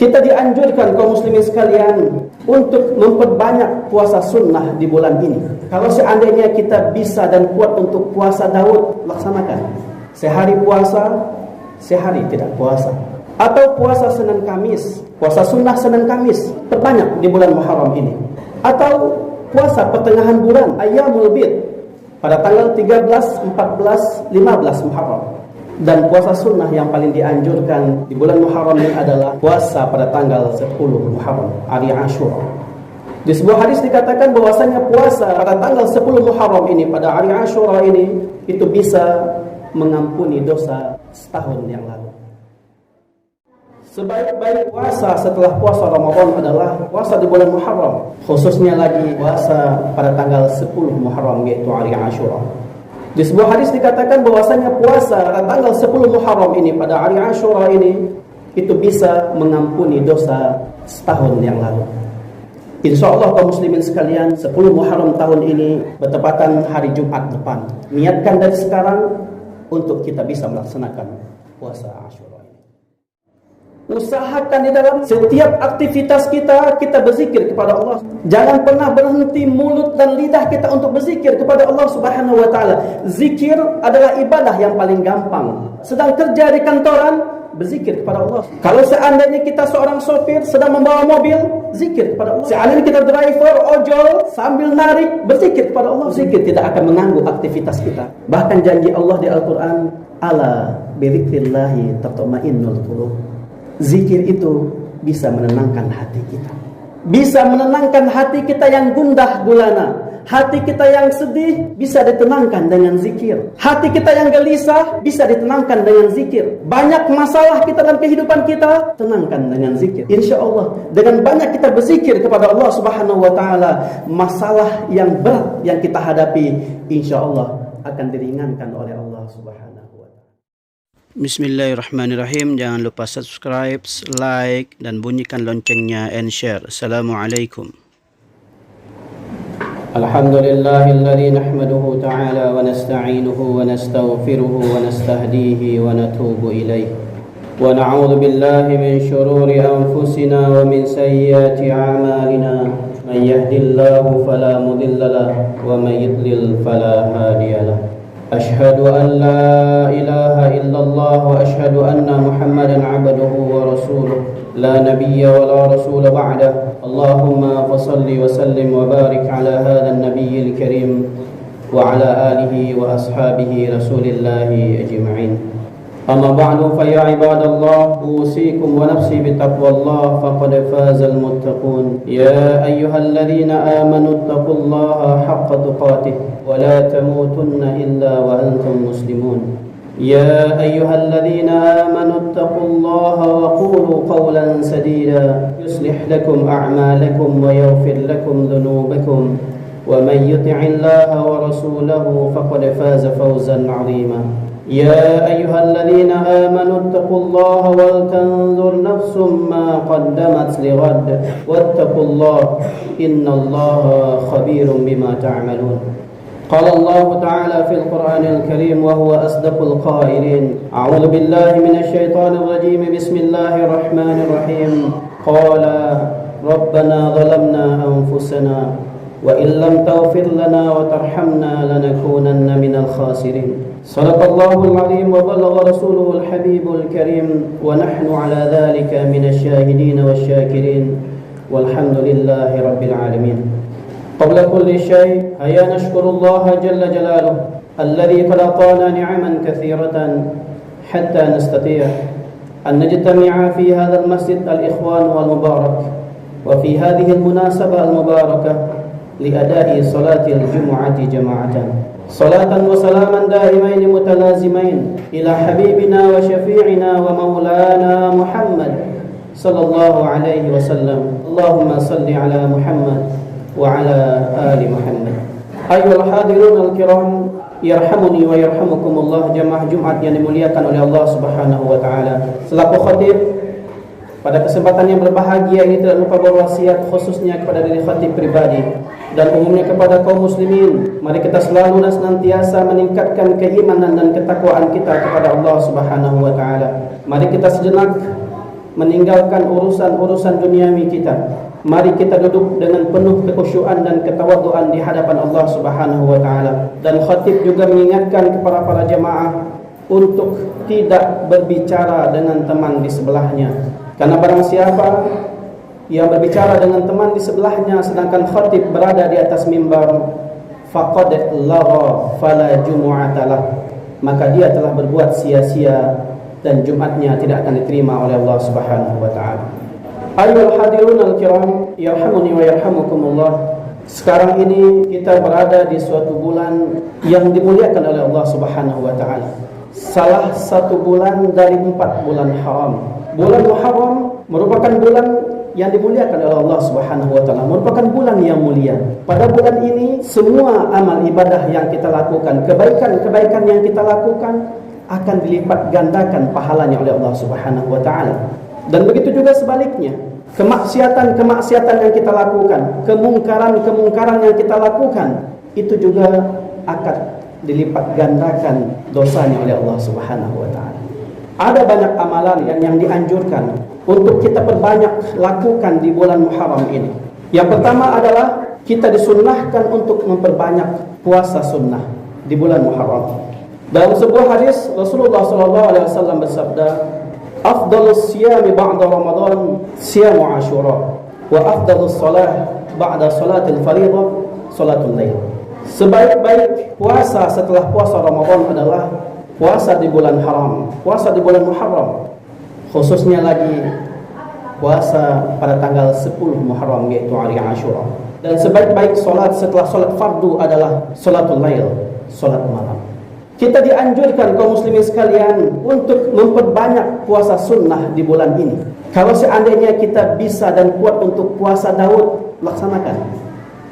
Kita dianjurkan kaum muslimin sekalian untuk memperbanyak puasa sunnah di bulan ini. Kalau seandainya kita bisa dan kuat untuk puasa Daud, laksanakan. Sehari puasa, sehari tidak puasa. Atau puasa Senin Kamis, puasa sunnah Senin Kamis, perbanyak di bulan Muharram ini. Atau puasa pertengahan bulan, Ayyamul Bid, pada tanggal 13, 14, 15 Muharram. Dan puasa sunnah yang paling dianjurkan di bulan Muharram ini adalah puasa pada tanggal 10 Muharram, hari Ashura. Di sebuah hadis dikatakan bahwasanya puasa pada tanggal 10 Muharram ini, pada hari Ashura ini, itu bisa mengampuni dosa setahun yang lalu. Sebaik-baik puasa setelah puasa Ramadan adalah puasa di bulan Muharram, khususnya lagi puasa pada tanggal 10 Muharram, yaitu hari Ashura. Di sebuah hadis dikatakan bahwasanya puasa pada tanggal 10 Muharram ini, pada hari Ashura ini, itu bisa mengampuni dosa setahun yang lalu. Insyaallah kaum muslimin sekalian, 10 Muharram tahun ini bertepatan hari Jumat depan. Niatkan dari sekarang untuk kita bisa melaksanakan puasa Ashura ini. Usahakan di dalam setiap aktivitas kita berzikir kepada Allah. Jangan pernah berhenti mulut dan lidah kita untuk berzikir kepada Allah Subhanahu wa taala. Zikir adalah ibadah yang paling gampang. Sedang kerja di kantoran, berzikir kepada Allah. Kalau seandainya kita seorang sopir sedang membawa mobil, zikir kepada Allah. Seandainya kita driver ojol sambil narik, berzikir kepada Allah. Zikir tidak akan mengganggu aktivitas kita. Bahkan janji Allah di Al-Qur'an, ala bidzikrillahi tatma'innul qulub. Zikir itu bisa menenangkan hati kita. Bisa menenangkan hati kita yang gundah gulana. Hati kita yang sedih bisa ditenangkan dengan zikir. Hati kita yang gelisah bisa ditenangkan dengan zikir. Banyak masalah kita dalam kehidupan kita, tenangkan dengan zikir. Insya Allah, dengan banyak kita berzikir kepada Allah Subhanahu wa taala, masalah yang berat yang kita hadapi, insya Allah akan diringankan oleh Allah Subhanahu wa taala. Bismillahirrahmanirrahim. Jangan lupa subscribe, like, dan bunyikan loncengnya and share. Assalamualaikum. Alhamdulillahilladzi nahmaduhu ta'ala wa nasta'inuhu wa nastaghfiruhu wa nastahdihi wa natubu ilayh. Wa na'udzu billahi min shururi anfusina wa min sayyiati a'malina. Man yahdihillahu fala mudilla lahu wa man yudlil fala hadiya lahu. أشهد أن لا إله إلا الله وأشهد أن محمدا عبده ورسوله لا نبي ولا رسول بعده اللهم فصل وسلم وبارك على هذا النبي الكريم وعلى آله وأصحابه رسول الله أجمعين أما بعد فيا عباد الله أوصيكم ونفسي بتقوى الله فقد فاز المتقون يا أيها الذين آمنوا اتقوا الله حق تقاته ولا تموتن إلا وأنتم مسلمون يا أيها الذين آمنوا اتقوا الله وقولوا قولا سديدا يصلح لكم أعمالكم ويغفر لكم ذنوبكم ومن يطع الله ورسوله فقد فاز فوزا عظيما يا أيها الذين آمنوا اتقوا الله ولتنظر نفس ما قدمت لغد واتقوا الله إن الله خبير بما تعملون قال الله تعالى في القرآن الكريم وهو أصدق القائلين أعوذ بالله من الشيطان الرجيم بسم الله الرحمن الرحيم قال ربنا ظلمنا أنفسنا وإن لم تغفر لنا وترحمنا لنكونن من الخاسرين صدق الله العظيم وبلغ رسوله الحبيب الكريم ونحن على ذلك من الشاهدين والشاكرين والحمد لله رب العالمين قبل كل شيء هيا نشكر الله جل جلاله الذي قد أعطانا نعما كثيرة حتى نستطيع أن نجتمع في هذا المسجد الإخوان والمبارك وفي هذه المناسبة المباركة لأداء صلاة الجمعة جماعة صلاة وسلاما دائمين متلازمين إلى حبيبنا وشفيعنا ومولانا محمد صلى الله عليه وسلم اللهم صل على محمد وعلى آل محمد أيها الحاضرون الكرام yarhamuni wa yarhamukumullah jamaah Jumat yang dimuliakan oleh Allah Subhanahu wa taala. Selaku khatib pada kesempatan yang berbahagia ini tidak lupa berwasiat khususnya kepada diri khatib pribadi dan umumnya kepada kaum muslimin. Mari kita selalu dan senantiasa meningkatkan keimanan dan ketakwaan kita kepada Allah Subhanahu wa taala. Mari kita sejenak meninggalkan urusan-urusan duniawi kita. Mari kita duduk dengan penuh kekhusyuan dan ketawaduan di hadapan Allah Subhanahu wa taala. Dan khatib juga mengingatkan kepada para jemaah untuk tidak berbicara dengan teman di sebelahnya. Karena barang siapa yang berbicara dengan teman di sebelahnya sedangkan khatib berada di atas mimbar, faqad lagha fala jumu'atalah, maka dia telah berbuat sia-sia dan Jumatnya tidak akan diterima oleh Allah Subhanahu wa taala. Ayyuhal hadirun al-kiram, yarhamuni wa yarhamukumullah. Sekarang ini kita berada di suatu bulan yang dimuliakan oleh Allah Subhanahu wa taala. Salah satu bulan dari 4 bulan haram. Bulan Muharram merupakan bulan yang dimuliakan oleh Allah Subhanahu wa taala, merupakan bulan yang mulia. Pada bulan ini semua amal ibadah yang kita lakukan, kebaikan-kebaikan yang kita lakukan akan dilipat gandakan pahalanya oleh Allah Subhanahu wa taala. Dan begitu juga sebaliknya, kemaksiatan-kemaksiatan yang kita lakukan, kemungkaran-kemungkaran yang kita lakukan, itu juga akan dilipat gandakan dosanya oleh Allah Subhanahu wa taala. Ada banyak amalan yang dianjurkan untuk kita perbanyak lakukan di bulan Muharram ini. Yang pertama adalah kita disunnahkan untuk memperbanyak puasa sunnah di bulan Muharram. Dalam sebuah hadis Rasulullah SAW bersabda, "Afdalus siyami ba'da Ramadan siyamu Ashura, wa afdalus salah ba'da salatil fardhah salatul lail." Sebaik-baik puasa setelah puasa Ramadan adalah puasa di bulan haram, puasa di bulan Muharram. Khususnya lagi puasa pada tanggal 10 Muharram, yaitu hari Ashura. Dan sebaik-baik solat setelah solat fardu adalah salatul lail, solat malam. Kita dianjurkan kaum muslimin sekalian untuk memperbanyak puasa sunnah di bulan ini. Kalau seandainya kita bisa dan kuat untuk puasa Daud, laksanakan.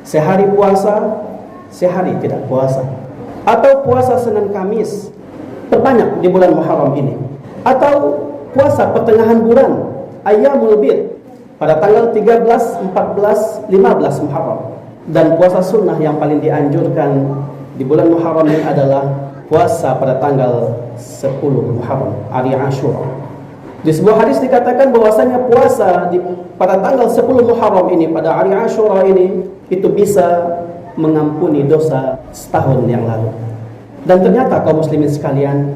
Sehari puasa, sehari tidak puasa. Atau puasa Senin Kamis, perbanyak di bulan Muharram ini. Atau puasa pertengahan bulan, Ayyamul Bid, pada tanggal 13, 14, 15 Muharram. Dan puasa sunnah yang paling dianjurkan di bulan Muharram ini adalah puasa pada tanggal 10 Muharram, hari Ashura. Di sebuah hadis dikatakan bahwasanya puasa pada tanggal 10 Muharram ini, pada hari Ashura ini, itu bisa mengampuni dosa setahun yang lalu. Dan ternyata kaum muslimin sekalian,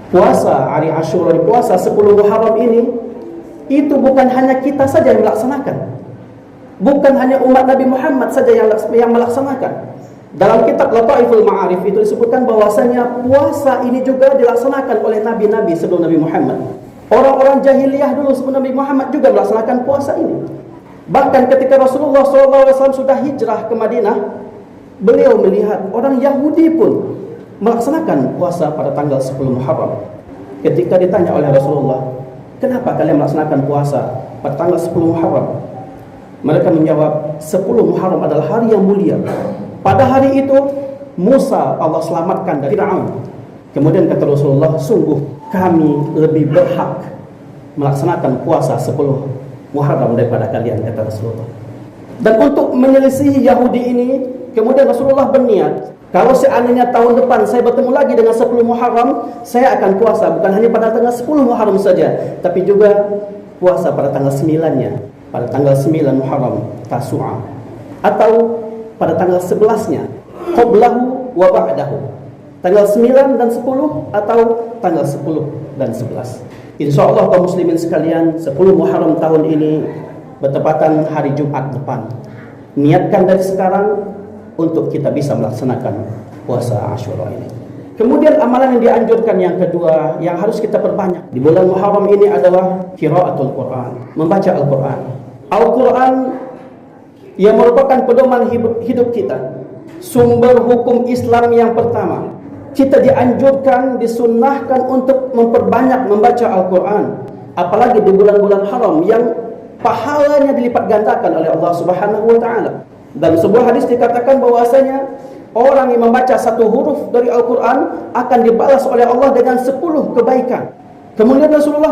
puasa hari Ashura, puasa 10 Muharram ini, itu bukan hanya kita saja yang melaksanakan. Bukan hanya umat Nabi Muhammad saja yang melaksanakan. Dalam kitab Lataiful Ma'arif itu disebutkan bahwasanya puasa ini juga dilaksanakan oleh nabi-nabi sebelum Nabi Muhammad. Orang-orang jahiliyah dulu sebelum Nabi Muhammad juga melaksanakan puasa ini. Bahkan ketika Rasulullah SAW sudah hijrah ke Madinah, beliau melihat orang Yahudi pun melaksanakan puasa pada tanggal 10 Muharram. Ketika ditanya oleh Rasulullah, "Kenapa kalian melaksanakan puasa pada tanggal 10 Muharram?" Mereka menjawab, 10 Muharram adalah hari yang mulia. Pada hari itu Musa Allah selamatkan dari Fir'aun. Kemudian kata Rasulullah, "Sungguh kami lebih berhak melaksanakan puasa 10 Muharram daripada kalian," kata Rasulullah. Dan untuk menyelisihi Yahudi ini, kemudian Rasulullah berniat, kalau seandainya tahun depan saya bertemu lagi dengan 10 Muharram, saya akan puasa bukan hanya pada tanggal 10 Muharram saja, tapi juga puasa pada tanggal 9-nya, pada tanggal 9 Muharram Tasu'a, atau pada tanggal 11-nya, qablahu wa ba'dahu, tanggal 9 dan 10, atau tanggal 10 dan 11. Insyaallah kaum muslimin sekalian, 10 Muharram tahun ini bertepatan hari Jumat depan. Niatkan dari sekarang untuk kita bisa melaksanakan puasa Ashura ini. Kemudian amalan yang dianjurkan yang kedua yang harus kita perbanyak di bulan Muharram ini adalah qiraatul Quran, membaca Al-Quran. Al-Quran yang merupakan pedoman hidup kita, sumber hukum Islam yang pertama. Kita dianjurkan, disunnahkan untuk memperbanyak membaca Al-Quran, apalagi di bulan-bulan haram yang pahalanya dilipat gandakan oleh Allah Subhanahu wa taala. Dalam sebuah hadis dikatakan bahwasanya orang yang membaca satu huruf dari Al-Quran akan dibalas oleh Allah dengan 10 kebaikan. Kemudian Rasulullah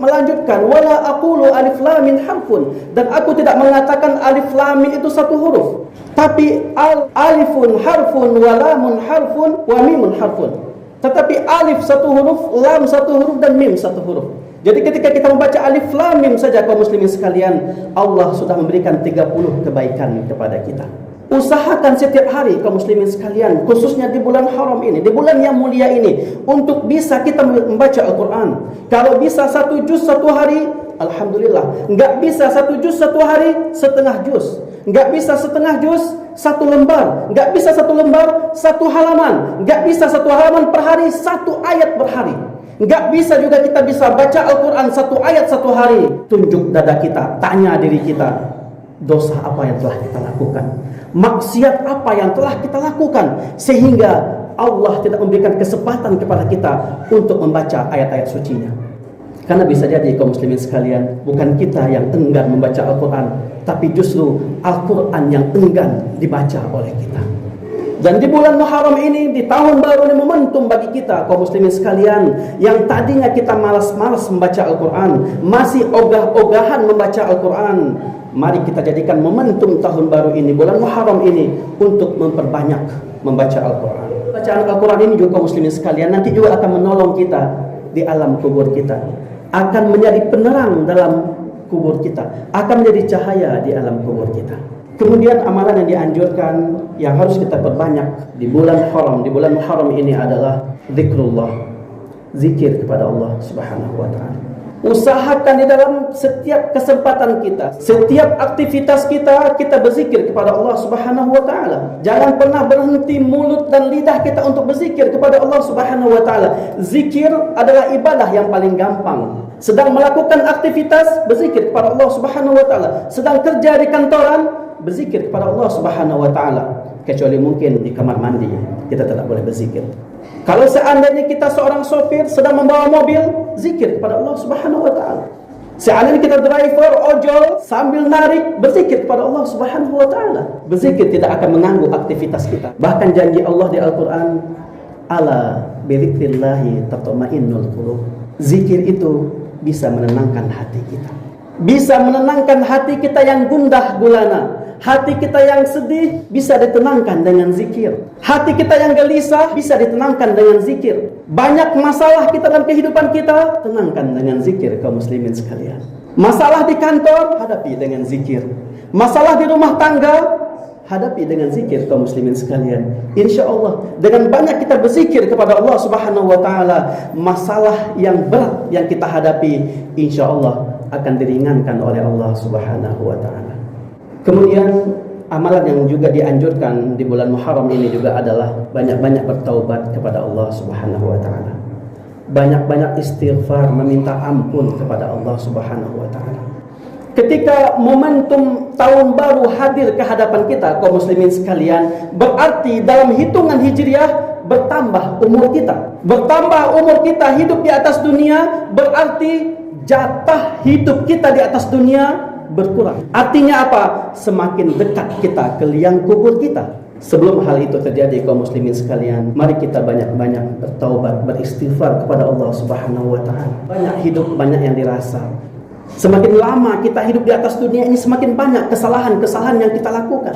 melanjutkan, "Wala aqulu alif lam mim harfun," dan aku tidak mengatakan alif lam mim itu satu huruf, tapi alifun harfun wa lamun harfun wa mimun harfun. Tetapi alif satu huruf, lam satu huruf, dan mim satu huruf. Jadi ketika kita membaca alif lam mim saja kaum muslimin sekalian, Allah sudah memberikan 30 kebaikan kepada kita. Usahakan setiap hari kaum muslimin sekalian, khususnya di bulan haram ini, di bulan yang mulia ini, untuk bisa kita membaca Al-Quran. Kalau bisa 1 juz 1 hari, alhamdulillah. Enggak bisa 1 juz 1 hari, setengah juz. Enggak bisa setengah juz, 1 lembar. Enggak bisa 1 lembar, 1 halaman. Enggak bisa 1 halaman per hari, 1 ayat per hari. Enggak bisa juga kita bisa baca Al-Quran 1 ayat 1 hari. Tunjuk dada kita, tanya diri kita, dosa apa yang telah kita lakukan, maksiat apa yang telah kita lakukan, sehingga Allah tidak memberikan kesempatan kepada kita untuk membaca ayat-ayat sucinya. Karena bisa jadi kaum muslimin sekalian, bukan kita yang enggan membaca Al-Quran, tapi justru Al-Quran yang enggan dibaca oleh kita. Dan di bulan Muharram ini, di tahun baru ini, momentum bagi kita kaum muslimin sekalian, yang tadinya kita malas-malas membaca Al-Quran, masih ogah-ogahan membaca Al-Quran. Mari kita jadikan momentum tahun baru ini, bulan Muharram ini, untuk memperbanyak membaca Al-Quran. Bacaan Al-Quran ini juga kaum muslimin sekalian nanti juga akan menolong kita di alam kubur kita, akan menjadi penerang dalam kubur kita, akan menjadi cahaya di alam kubur kita. Kemudian amalan yang dianjurkan yang harus kita perbanyak di bulan haram, di bulan Muharram ini adalah zikrullah, zikir kepada Allah Subhanahu wa taala. Usahakan di dalam setiap kesempatan kita, setiap aktivitas kita, kita berzikir kepada Allah Subhanahu wa taala. Jangan pernah berhenti mulut dan lidah kita untuk berzikir kepada Allah Subhanahu wa taala. Zikir adalah ibadah yang paling gampang. Sedang melakukan aktivitas, berzikir kepada Allah Subhanahu wa taala. Sedang kerja di kantoran, berzikir kepada Allah Subhanahu wa taala. Kecuali mungkin di kamar mandi, kita tidak boleh berzikir. Kalau seandainya kita seorang sopir sedang membawa mobil, zikir kepada Allah Subhanahu wa taala. Seandainya kita driver ojol sambil narik, berzikir kepada Allah Subhanahu wa taala. Berzikir tidak akan mengganggu aktivitas kita. Bahkan janji Allah di Al-Qur'an, ala bizikrillahi tatma'innul qulub. Zikir itu bisa menenangkan hati kita. Bisa menenangkan hati kita yang gundah gulana. Hati kita yang sedih bisa ditenangkan dengan zikir. Hati kita yang gelisah bisa ditenangkan dengan zikir. Banyak masalah kita dalam kehidupan kita, tenangkan dengan zikir kaum muslimin sekalian. Masalah di kantor, hadapi dengan zikir. Masalah di rumah tangga, hadapi dengan zikir kaum muslimin sekalian. Insya Allah dengan banyak kita berzikir kepada Allah Subhanahu wa taala, masalah yang berat yang kita hadapi insya Allah akan diringankan oleh Allah Subhanahu wa taala. Kemudian amalan yang juga dianjurkan di bulan Muharram ini juga adalah banyak-banyak bertaubat kepada Allah Subhanahu wa taala. Banyak-banyak istighfar, meminta ampun kepada Allah Subhanahu wa taala. Ketika momentum tahun baru hadir ke hadapan kita kaum muslimin sekalian, berarti dalam hitungan hijriah bertambah umur kita. Bertambah umur kita hidup di atas dunia, berarti jatah hidup kita di atas dunia berkurang. Artinya apa? Semakin dekat kita ke liang kubur kita. Sebelum hal itu terjadi kaum muslimin sekalian, mari kita banyak-banyak bertaubat, beristighfar kepada Allah Subhanahu wa taala. Banyak hidup, banyak yang dirasa. Semakin lama kita hidup di atas dunia ini, semakin banyak kesalahan-kesalahan yang kita lakukan.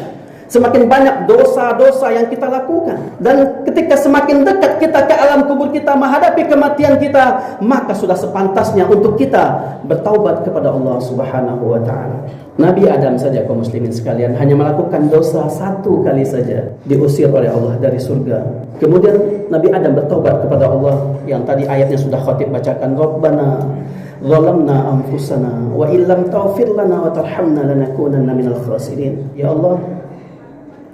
Semakin banyak dosa-dosa yang kita lakukan. Dan ketika semakin dekat kita ke alam kubur kita, menghadapi kematian kita, maka sudah sepantasnya untuk kita bertaubat kepada Allah Subhanahu wa taala. Nabi Adam saja kaum muslimin sekalian hanya melakukan dosa 1 kali saja, diusir oleh Allah dari surga. Kemudian Nabi Adam bertaubat kepada Allah, yang tadi ayatnya sudah khatib bacakan, Rabbana zalamna anfusana wa illam taghfir lana wa tarhamna lanakunanna minal khasirin. Ya Allah,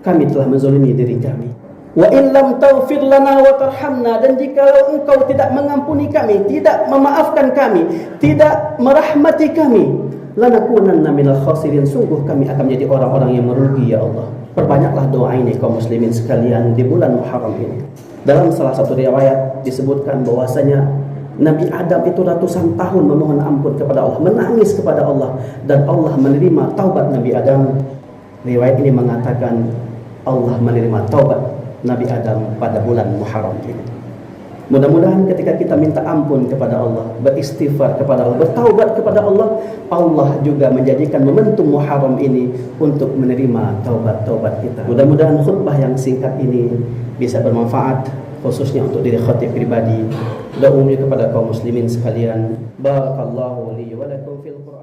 kami telah menzalimi diri kami. Wa illam taghfir lana wa tarhamna, dan jikalau engkau tidak mengampuni kami, tidak memaafkan kami, tidak merahmati kami, lanakunanna minal khasirin, sungguh kami akan menjadi orang-orang yang merugi ya Allah. Perbanyaklah doa ini kaum muslimin sekalian di bulan Muharram ini. Dalam salah satu riwayat disebutkan bahwasanya Nabi Adam itu ratusan tahun memohon ampun kepada Allah, menangis kepada Allah, dan Allah menerima taubat Nabi Adam. Riwayat ini mengatakan Allah menerima taubat Nabi Adam pada bulan Muharram ini. Mudah-mudahan ketika kita minta ampun kepada Allah, beristighfar kepada Allah, bertaubat kepada Allah, Allah juga menjadikan momentum Muharram ini untuk menerima taubat-taubat kita. Mudah-mudahan khutbah yang singkat ini bisa bermanfaat khususnya untuk diri khatib pribadi dan umumnya kepada kaum muslimin sekalian. Barakallahu li wa lakum fil Qur'an.